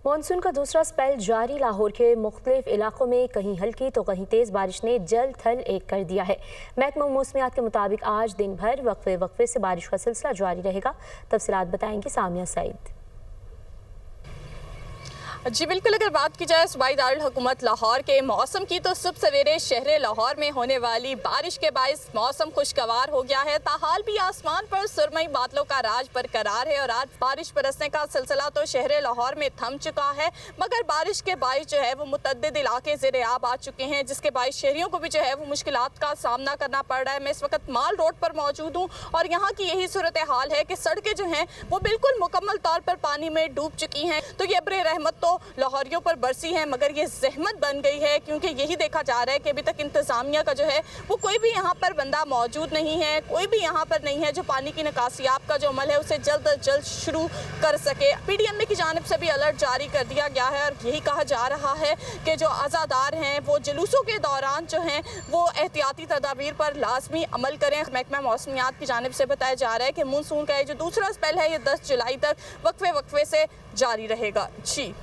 Monsoon का दूसरा spell जारी। लाहौर के मुख्तलिफ इलाकों में कहीं हल्की तो कहीं तेज़ बारिश ने जल थल एक कर दिया है। महकमा मौसमियात के मुताबिक आज दिन भर वक्फे से बारिश का सिलसिला जारी रहेगा। तफसीलात बताएंगी सामिया सईद। जी बिल्कुल, अगर बात की जाए सूबाई दारुल हुकूमत लाहौर के मौसम की तो सुबह सवेरे शहर लाहौर में होने वाली बारिश के बायस मौसम खुशगवार हो गया है। ताहाल भी आसमान पर सुरमई बादलों का राज बरकरार है और आज बारिश बरसने का सिलसिला तो शहर लाहौर में थम चुका है, मगर बारिश के बायस जो है वो मुतअद्दिद इलाके ज़ेर-ए-आब आ चुके हैं, जिसके बायस शहरियों को भी जो है वो मुश्किलात का सामना करना पड़ रहा है। मैं इस वक्त माल रोड पर मौजूद हूँ और यहाँ की यही सूरत हाल है कि सड़कें जो हैं वो बिल्कुल मुकम्मल तौर पर पानी में डूब चुकी हैं। तो ये अब्र रहमत तो लाहौरियों पर बरसी है, मगर ये ज़हमत बन गई है, क्योंकि यही देखा जा रहा है कि अभी तक इंतज़ामिया का जो है वो कोई भी यहाँ पर बंदा मौजूद नहीं है, कोई भी यहाँ पर नहीं है जो पानी की निकासियाब का जो अमल है उसे जल्द अज जल्द शुरू कर सके। PDMA की जानिब से भी अलर्ट जारी कर दिया गया है और यही कहा जा रहा है कि जो अज़ादार हैं वो जुलूसों के दौरान जो हैं वो एहतियाती तदाबीर पर लाजमी अमल करें। महकमा मौसमियात की जानिब से बताया जा रहा है कि मानसून का जो दूसरा स्पेल है ये 10 जुलाई तक वक्फे से जारी रहेगा। जी।